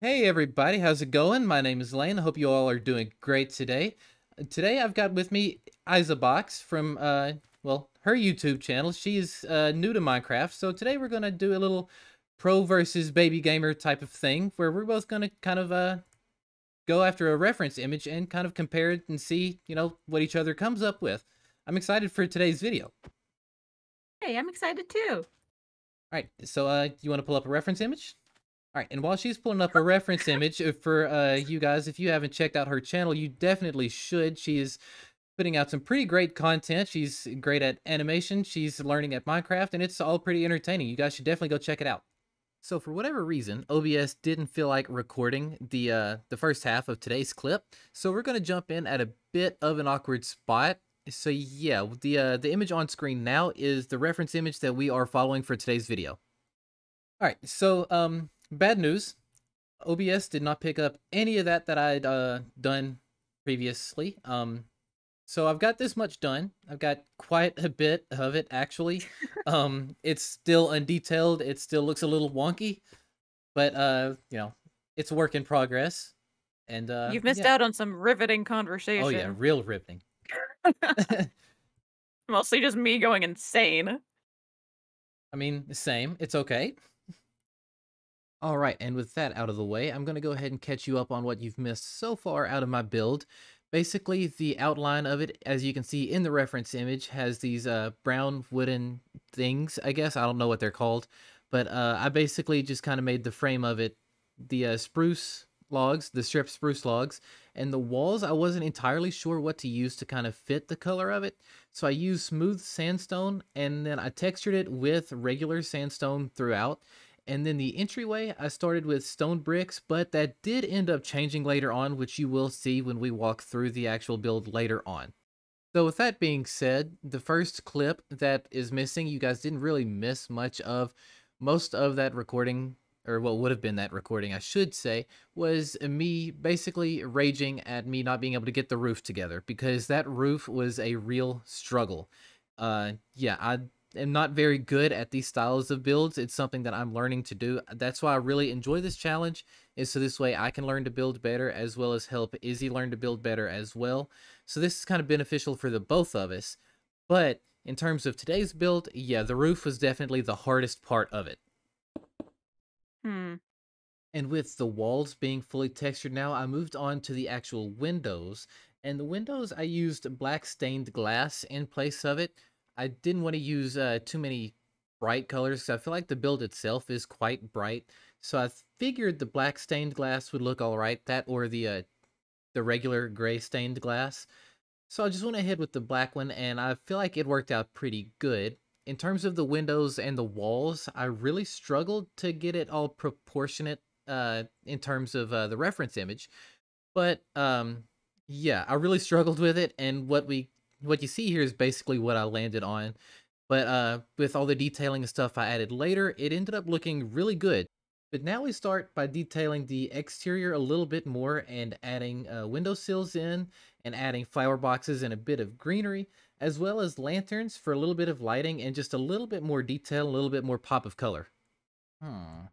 Hey everybody, how's it going? My name is Lane. I hope you all are doing great today. Today I've got with me Isabox from well, her YouTube channel. She is new to Minecraft, so today we're gonna do a little pro versus baby gamer type of thing where we're both gonna kind of go after a reference image and kind of compare it and see, what each other comes up with. I'm excited for today's video. Hey, I'm excited too. All right, so you want to pull up a reference image? All right, and while she's pulling up a reference image for you guys, if you haven't checked out her channel, you definitely should. She is putting out some pretty great content. She's great at animation. She's learning at Minecraft, and it's all pretty entertaining. You guys should definitely go check it out. So for whatever reason, OBS didn't feel like recording the first half of today's clip, so we're gonna jump in at a bit of an awkward spot. So yeah, the image on screen now is the reference image that we are following for today's video. All right, so bad news. OBS did not pick up any of that I'd done previously. So I've got this much done. I've got quite a bit of it actually. It's still undetailed. It still looks a little wonky, but it's a work in progress. And You've missed yeah. out on some riveting Oh yeah, conversation. real riveting. Mostly just me going insane. I mean, same. It's okay. All right, and with that out of the way, I'm going to go ahead and catch you up on what you've missed so far out of my build. Basically, the outline of it, as you can see in the reference image, has these brown wooden things, I guess. I don't know what they're called, but I basically just kind of made the frame of it the spruce logs, the stripped spruce logs, and the walls, I wasn't entirely sure what to use to kind of fit the color of it. So I used smooth sandstone, and then I textured it with regular sandstone throughout. And then the entryway, I started with stone bricks, but that did end up changing later on, which you will see when we walk through the actual build later on. So with that being said, the first clip that is missing, you guys didn't really miss much of. Most of that recording, or what would have been that recording, I should say, was me basically raging at me not being able to get the roof together, because that roof was a real struggle. Yeah, I am not very good at these styles of builds. It's something that I'm learning to do. That's why I really enjoy this challenge, is so this way I can learn to build better, as well as help Izzy learn to build better as well. So this is kind of beneficial for the both of us. But in terms of today's build, yeah, the roof was definitely the hardest part of it. Hmm. And with the walls being fully textured now, I moved on to the actual windows. And the windows, I used black stained glass in place of it. I didn't want to use too many bright colors because I feel like the build itself is quite bright. So I figured the black stained glass would look all right. That or the regular gray stained glass. So I just went ahead with the black one, and I feel like it worked out pretty good. In terms of the windows and the walls, I really struggled to get it all proportionate in terms of the reference image. But yeah, I really struggled with it, and what you see here is basically what I landed on. But with all the detailing and stuff I added later, it ended up looking really good. But now we start by detailing the exterior a little bit more and adding windowsills in and adding flower boxes and a bit of greenery, as well as lanterns for a little bit of lighting and just a little bit more detail, a little bit more pop of color. Hmm.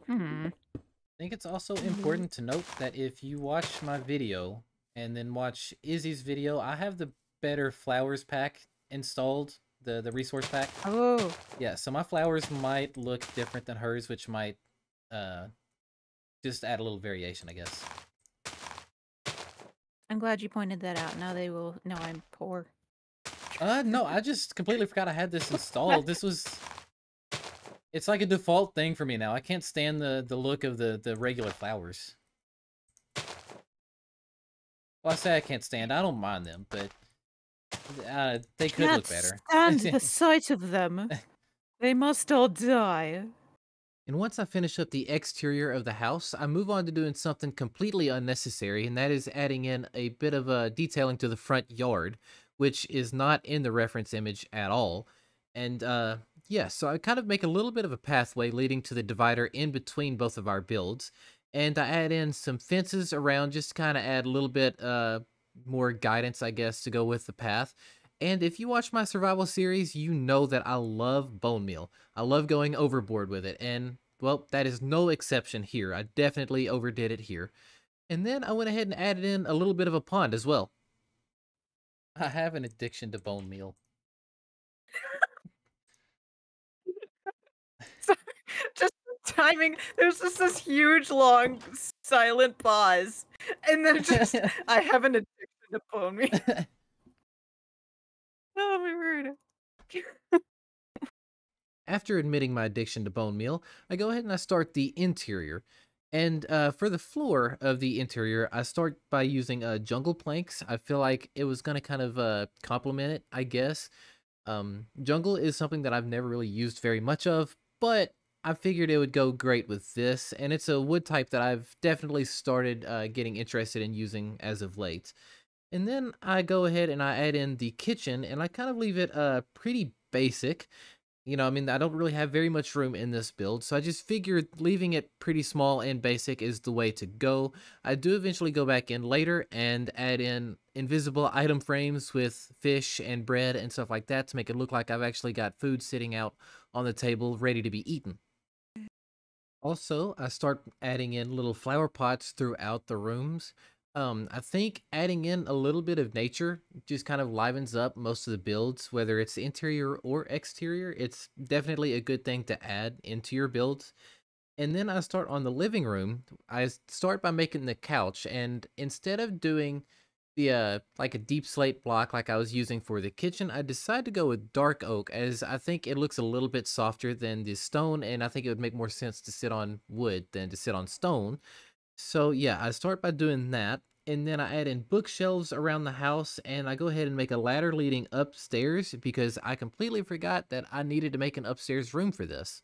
Hmm. I think it's also important to note that if you watch my video and then watch Izzy's video, I have the better flowers pack installed, the resource pack. Oh, Yeah, so my flowers might look different than hers, which might uh just add a little variation, I guess. I'm glad you pointed that out. Now they will know I'm poor. No, I just completely forgot I had this installed. It's like a default thing for me now. I can't stand the look of the regular flowers. Well, I say I can't stand. I don't mind them, but they could Can't look better. stand the sight of them. They must all die. And once I finish up the exterior of the house, I move on to doing something completely unnecessary, and that is adding in a bit of detailing to the front yard, which is not in the reference image at all. And yeah, so I kind of make a little bit of a pathway leading to the divider in between both of our builds. And I add in some fences around just to kind of add a little bit more guidance, I guess, to go with the path. And if you watch my survival series, you know that I love bone meal. I love going overboard with it. And well, that is no exception here. I definitely overdid it here. And then I went ahead and added in a little bit of a pond as well. I have an addiction to bone meal. So, just the timing, there's just this huge, long, silent pause, and then just, I have an addiction to bone meal. Oh my word. After admitting my addiction to bone meal, I go ahead and I start the interior. And for the floor of the interior, I start by using jungle planks. I feel like it was going to kind of complement it, I guess. Jungle is something that I've never really used very much of, but I figured it would go great with this. And it's a wood type that I've definitely started getting interested in using as of late. And then I go ahead and I add in the kitchen and I kind of leave it pretty basic. I mean, I don't really have very much room in this build, so I just figured leaving it pretty small and basic is the way to go. I do eventually go back in later and add in invisible item frames with fish and bread and stuff like that to make it look like I've actually got food sitting out on the table ready to be eaten. Also, I start adding in little flower pots throughout the rooms. I think adding in a little bit of nature just kind of livens up most of the builds, whether it's interior or exterior. It's definitely a good thing to add into your builds. And then I start on the living room. Start by making the couch, and instead of doing the like a deep slate block like I was using for the kitchen, I decided to go with dark oak as I think it looks a little bit softer than the stone, and I think it would make more sense to sit on wood than to sit on stone. So yeah, I start by doing that, and then I add in bookshelves around the house, and I go ahead and make a ladder leading upstairs because I completely forgot that I needed to make an upstairs room for this.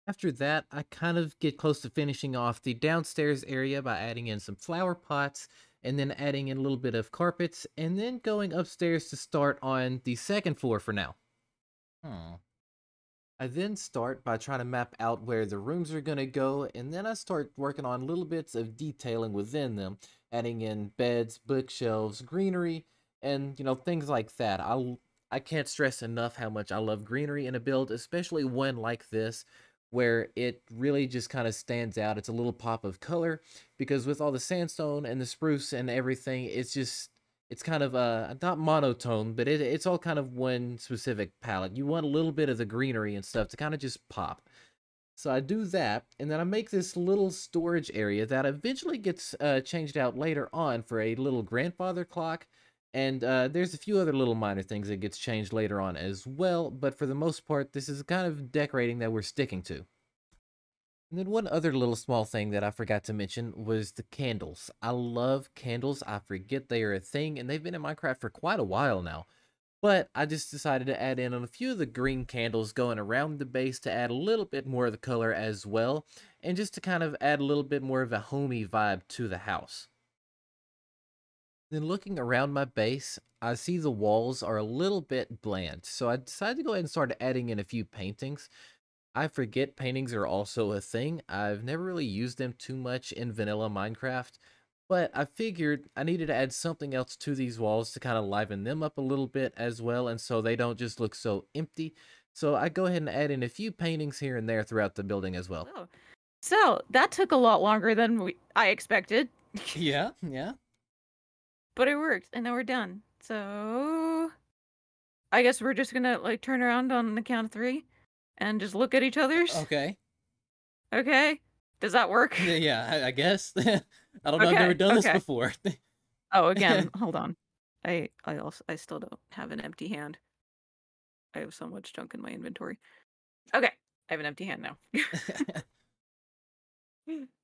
After that, I kind of get close to finishing off the downstairs area by adding in some flower pots and then adding in a little bit of carpets and then going upstairs to start on the second floor for now. Hmm. I then start by trying to map out where the rooms are going to go, and then I start working on little bits of detailing within them, adding in beds, bookshelves, greenery, and things like that. I can't stress enough how much I love greenery in a build, especially one like this where it really just kind of stands out. It's a little pop of color because with all the sandstone and the spruce and everything, it's kind of not monotone, but it's all kind of one specific palette. You want a little bit of the greenery and stuff to kind of just pop. So I do that, and then I make this little storage area that eventually gets changed out later on for a little grandfather clock. And there's a few other little minor things that gets changed later on as well, but for the most part, this is kind of decorating that we're sticking to. And then one other little small thing that I forgot to mention was the candles. I love candles. I forget they are a thing, and they've been in Minecraft for quite a while now. But I just decided to add in on a few of the green candles going around the base to add a little bit more of the color as well, and just to kind of add a little bit more of a homey vibe to the house. Then looking around my base, I see the walls are a little bit bland, so I decided to go ahead and start adding in a few paintings. I forget paintings are also a thing. I've never really used them too much in vanilla Minecraft, but I figured I needed to add something else to these walls to kind of liven them up a little bit as well, and so they don't just look so empty. So I go ahead and add in a few paintings here and there throughout the building as well. Oh. So, that took a lot longer than I expected. Yeah, yeah. But it worked, and now we're done. So, I guess we're just gonna, like, turn around on the count of 3 and just look at each other's. Okay. Okay? Does that work? Yeah, I guess. I don't know. I've never Okay, done this okay. before. Oh, again, hold on. I still don't have an empty hand. I have so much junk in my inventory. Okay, I have an empty hand now.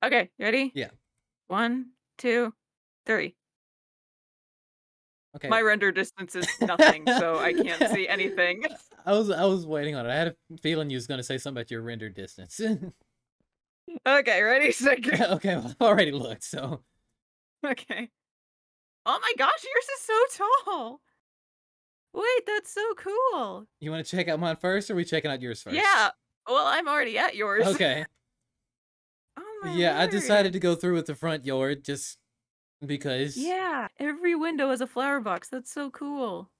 Okay, you ready? Yeah. 1, 2, 3. Okay. My render distance is nothing, so I can't see anything. I was waiting on it. I had a feeling you was gonna say something about your render distance. Okay, ready? Second. Okay, well, I've already looked, so Okay. Oh my gosh, yours is so tall. Wait, that's so cool. you want to check out mine first, or are we checking out yours first? Yeah. Well, I'm already at yours. Okay. Oh my Yeah, I decided word. to go through with the front yard just because Yeah, every window has a flower box. That's so cool.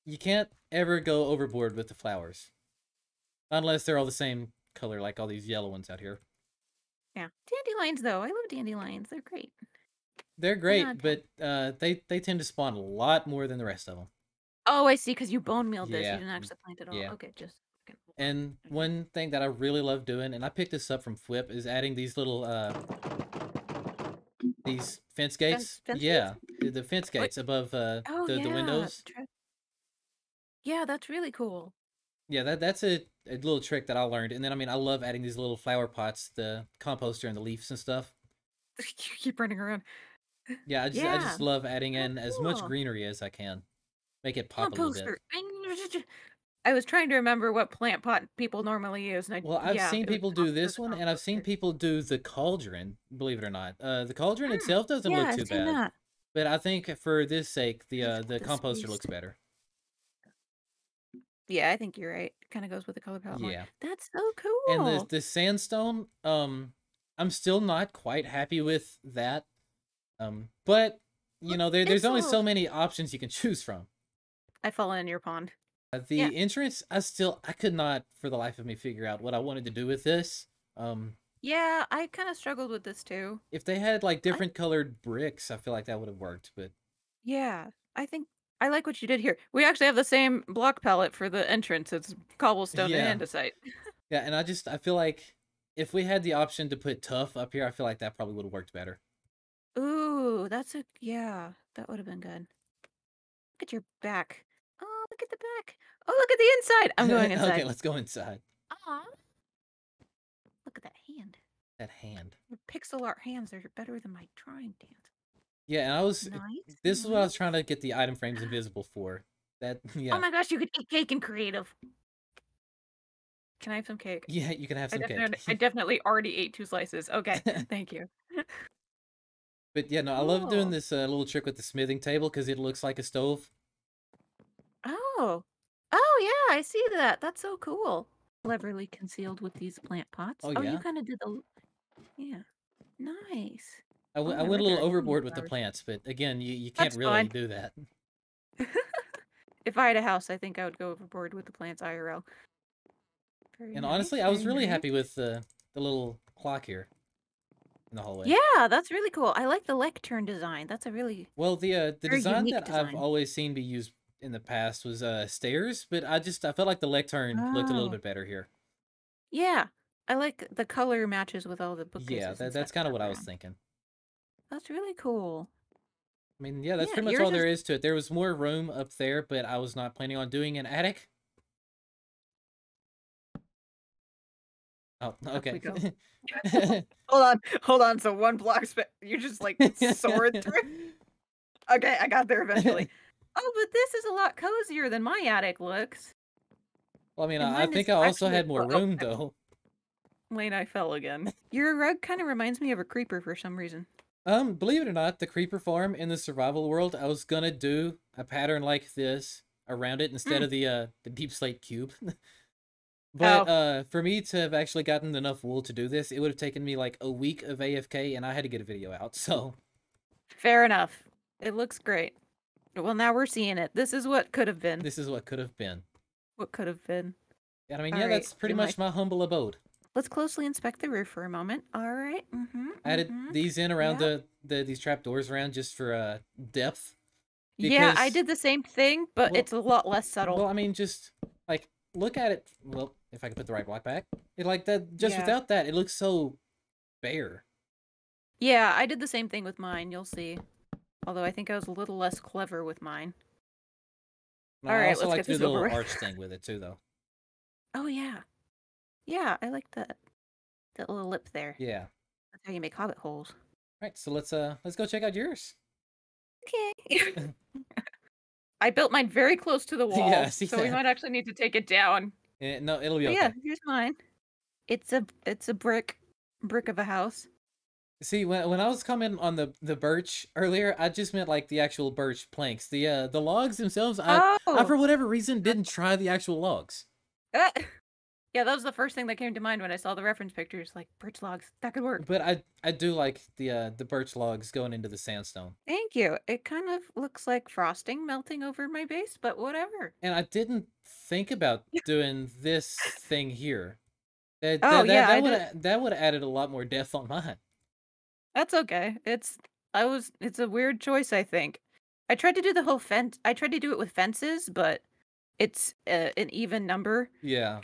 you can't ever go overboard with the flowers unless they're all the same color like all these yellow ones out here. Yeah. Dandelions, though. I love dandelions. They're great. They're They're not great, bad. but they tend to spawn a lot more than the rest of them. Oh, I see, because you bone mealed this. You Yeah, didn't actually plant it all. yeah. Okay, just okay, hold on. And Okay. one thing that I really love doing, and I picked this up from Flip, is adding these little these fence gates. Fence gates? Yeah, the fence What? gates above Oh, the yeah. windows. Yeah, that's really cool. Yeah, that's a little trick that I learned. And then I mean I love adding these little flower pots, the composter and the leaves and stuff. You keep running around. Yeah, I Yeah, just love adding that's in as much cool. greenery as I can. Make it pop a little bit. Composter. I was trying to remember what plant pot people normally use, and Well, I've yeah, seen it was people do composter this the one, and I've seen composter. people do the cauldron, believe it or not. The cauldron itself doesn't Yeah, look I've too seen bad, that. but I think for this sake, Just the the composter space. looks better. Yeah, I think you're right. Kind of goes with the color palette more. Yeah. That's so And cool. the sandstone, I'm still not quite happy with that. But you know, there's It's a only little. so many options you can choose from. I fall in your pond. Yeah. The entrance, I could not for the life of me figure out what I wanted to do with this. Um, Yeah, I kind of struggled with this too. if they had like I different colored bricks, I feel like that would have worked. But Yeah, I think I like what you did here. We actually have the same block palette for the entrance. It's cobblestone yeah, and andesite. yeah, and I feel like if we had the option to put tough up here, I feel like that probably would have worked better. Ooh, yeah, that would have been good. Look at your back. Oh, look at the back. Oh, look at the inside. I'm going Okay, inside. let's go inside. Aw, look at that hand. That hand. Your pixel art hands are better than my drawing hands. Yeah, and Nice, this is what I was trying nice. to get the item frames invisible for. That, Oh yeah. my gosh, you could eat cake in creative. Can I have some cake? Yeah, you can have some cake. I definitely already ate 2 slices. Okay, thank you. But yeah, no, I love doing Cool. this little trick with the smithing table because it looks like a stove. Oh. Oh, yeah, I see that. That's so cool. Cleverly concealed with these plant pots. Oh Oh, you yeah, kinda did the yeah. Nice. Oh, I I went a like little our chimney overboard with the flowers. plants, but again, you can't That's really fine. do that. If I had a house, I think I would go overboard with the plants IRL. Very And nice, honestly, I was very really nice. happy with the little clock here in the hallway. Yeah, that's really cool. I like the lectern design. That's a really Well, the very design unique that I've design. always seen be used in the past was stairs, but I felt like the lectern looked a little Oh. bit better here. Yeah. I like the color matches with all the Yeah, bookcases and stuff that's in kind the of what I was background. thinking. That's really cool. I mean, yeah, that's Yeah, pretty much yours all is there is to it. There was more room up there, but I was not planning on doing an attic. Oh, up we okay. go. Hold on. So one block you just like soared through. Okay, I got there eventually. Oh, but this is a lot cozier than my attic looks. Well, I mean, And I mine think is I also actually had more room though. Lane, I fell again. Your rug kind of reminds me of a creeper for some reason. Believe it or not, the creeper farm in the survival world, I was gonna do a pattern like this around it instead Mm. of the deep slate cube. But Oh, for me to have actually gotten enough wool to do this, it would have taken me like a week of AFK, and I had to get a video out. So fair enough. It looks great. Well, now we're seeing it. This is what could have been. this is what could have been. What could have been. And I mean, All yeah, right, that's pretty you might. much my humble abode. Let's closely inspect the roof for a moment. All right. Mm-hmm. I added Mm-hmm. these in around Yep. these trap doors around just for depth Yeah, I because did the same thing, but well it's a lot less subtle. I mean just like look at it. Well, if I could put the right block back, it like that. Just Yeah. without that, it looks so bare. Yeah, I did the same thing with mine. You'll see. Although I think I was a little less clever with mine. And All I right, also let's like get to do this the over little with. arch thing with it too, though. Oh yeah. Yeah, I like that little lip there. Yeah. That's how you make hobbit holes. All right, so let's go check out yours. Okay. I built mine very close to the Yeah, I wall, see so we that. might actually need to take it down. No, it'll be But yeah, okay. here's mine. It's a brick of a house. See, when I was commenting on the birch earlier, I just meant like the actual birch planks. The logs themselves, I Oh, for whatever reason that's didn't try the actual logs. uh, yeah, that was the first thing that came to mind when I saw the reference pictures. Like birch logs, that could work. But I do like the birch logs going into the sandstone. Thank you. It kind of looks like frosting melting over my base, but whatever. And I didn't think about doing this thing here. That Oh, that that yeah, I that would did. that would have added a lot more depth on mine. That's okay. It's a weird choice, I think. I tried to do it with fences, but it's, an even number, Yeah,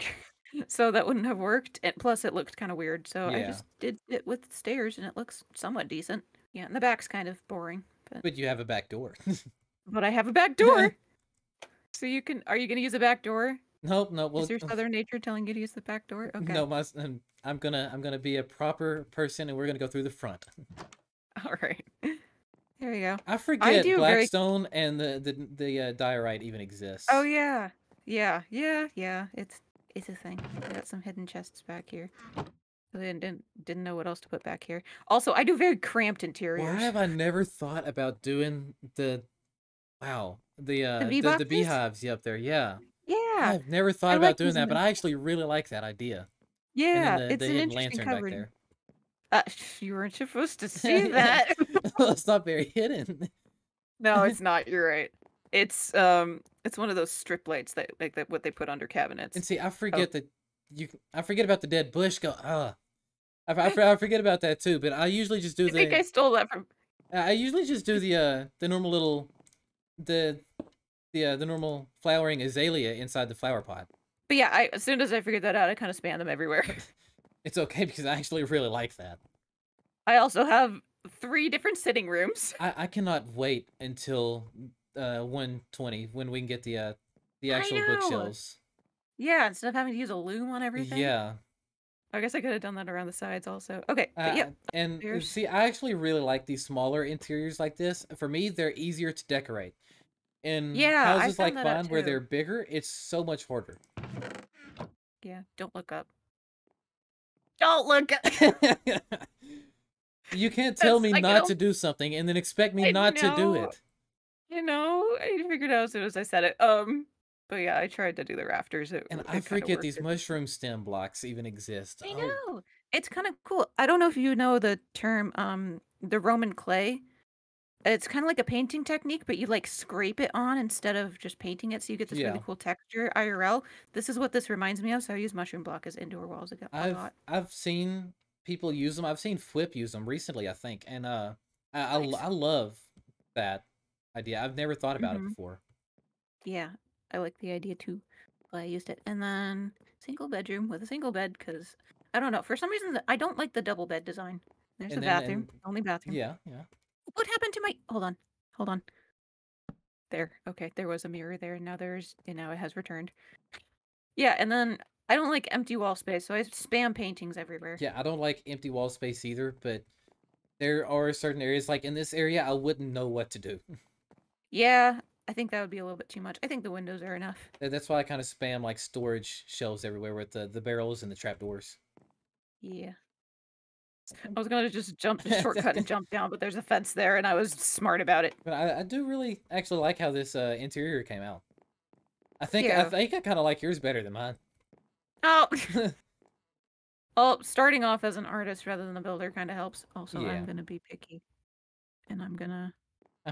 so that wouldn't have worked, and plus it looked kinda weird, so I yeah. just did it with stairs, and it looks somewhat decent. Yeah, and the back's kind of boring, But you have a back door. but I have a back door, so you can are you gonna use a back door? Nope, no. Is Well, your southern nature telling you to use the back door? no. Okay. I'm gonna be a proper person, and we're gonna go through the front. Alright. There you go. I I forget do very Blackstone and the diorite even Oh, exists. yeah. Yeah, yeah, yeah, it's a thing. I got some hidden chests back here. I didn't know what else to put back here. Also, I do very cramped Why interiors. have I never thought about doing The the V-boxes? beehives up there? Yeah, Yeah. I've never I thought like about doing using that, but them. I actually really like that idea. And then Yeah, the it's an hidden interesting lantern back coverage. there. You weren't supposed to see that. It's not very hidden. No, it's not, you're right. It's one of those strip lights that that what they put under And cabinets. see, Oh. I forget about the dead bush. I forget about that too. But I think I stole that from I usually just do the normal little the the normal flowering azalea inside the flower pot. but yeah, I as soon as I figured that out, I kinda spam them everywhere. It's okay because I actually really like that. I also have 3 different sitting rooms. I cannot wait until 120 when we can get the I actual know! bookshelves. Yeah, instead of having to use a loom on everything. Yeah. I guess I could have done that around the sides also. Okay, but yep, And there's see, I actually really like these smaller interiors like this. For me, they're easier to decorate. In yeah, I houses found like that out mine where too. they're bigger, it's so much harder. Yeah, don't look up. Don't look up! You can't tell That's me I can not to only do something and then expect me I not to do know, it. I figured it out as soon as I said it. But yeah, I tried to do the rafters, And I it kinda forget worked. these mushroom stem blocks even exist. I Oh, know! It's kinda cool. I don't know if you know the term, the Roman clay. It's kinda like a painting technique, but you, like, scrape it on instead of just painting it, so you get this really yeah. cool texture IRL. This is what this reminds me of, so I use mushroom block as indoor walls a lot. I've seen people use them. I've seen Flip use them recently, I think. And Nice. I love that idea. I've never thought about it Mhm. before. Yeah, I like the idea too. I used it. And then single bedroom with a single bed because I don't know. For some reason, I don't like the double bed design. There's the And then bathroom, and only bathroom. yeah, yeah. What happened to my? Hold on, hold on. There. Okay, there was a mirror there. Now now it has returned. Yeah, and then I don't like empty wall space, so I spam paintings everywhere. Yeah, I don't like empty wall space either, but there are certain areas like in this area I wouldn't know what to do. Yeah, I think that would be a little bit too much. I think the windows are enough. That's why I kind of spam like storage shelves everywhere with the barrels and the trapdoors. Yeah. I was gonna just shortcut and jump down, but there's a fence there, and I was smart about it. But I do really actually like how this interior came out. I Yeah. think I kind of like yours better than mine. Oh, well, starting off as an artist rather than a builder kind of helps. Also, I'm Yeah, gonna be picky, and I'm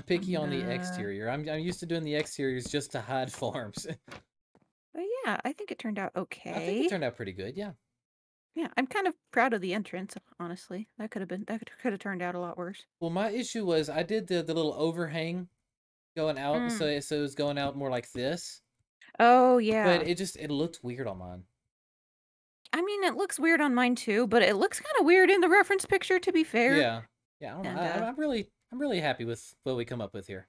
picky I'm on the gonna. exterior. I'm used to doing the exteriors just to hide farms. But yeah, I think it turned out I think it okay. turned out pretty good. Yeah. Yeah, I'm kind of proud of the entrance. Honestly, that could have turned out a lot worse. Well, my issue was I did the little overhang going out, Mm. so it was going out more like this. Oh But yeah. it looked weird on mine. I mean, it looks weird on mine too, but it looks kind of weird in the reference picture, to be fair. Yeah. Yeah, I don't know. And I'm really happy with what we come up with here.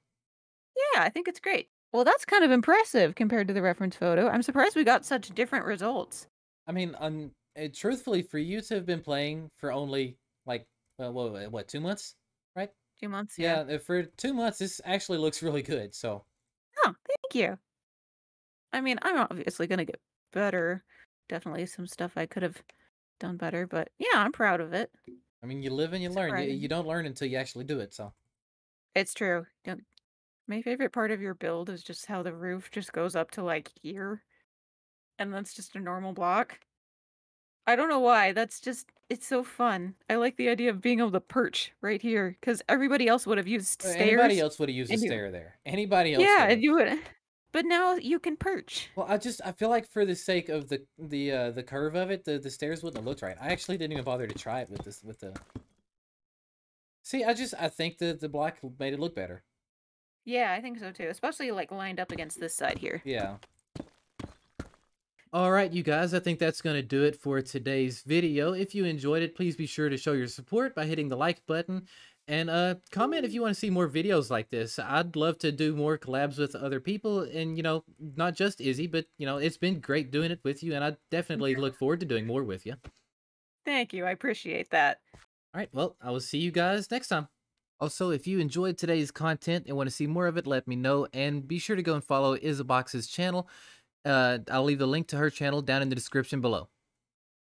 yeah, I think it's great. Well, that's kind of impressive compared to the reference photo. I'm surprised we got such different results. I mean, truthfully, for you to have been playing for only like what 2 months, right? 2 months, yeah. Yeah, for 2 months, this actually looks really good. So, Oh, thank you. I mean, I'm obviously gonna get better. Definitely some stuff I could have done better, but yeah, I'm proud of it. I mean, you live and you learn. You Surprising. don't learn until you actually do it. So, It's true. My favorite part of your build is just how the roof just goes up to like here, and that's just a normal block. I don't know why. It's so fun. I like the idea of being able to perch right here because everybody else would have used anybody stairs. else would have used a And you, stair there. Anybody else yeah, would and have. you would. But now you can perch. Well, I feel like for the sake of the curve of it, the stairs wouldn't have looked right. I actually didn't even bother to try it with this with the. See, I think the black made it look better. Yeah, I think so too. Especially like lined up against this side here. Yeah. All right, you guys, I think that's going to do it for today's video. If you enjoyed it, please be sure to show your support by hitting the like button and comment if you want to see more videos like this. I'd love to do more collabs with other people and, not just Izzy, but, it's been great doing it with you and I definitely look forward to doing more with you. Thank you. I appreciate that. All right, well, I will see you guys next time. Also, if you enjoyed today's content and want to see more of it, let me know and be sure to go and follow Isabox's channel. I'll leave the link to her channel down in the description below.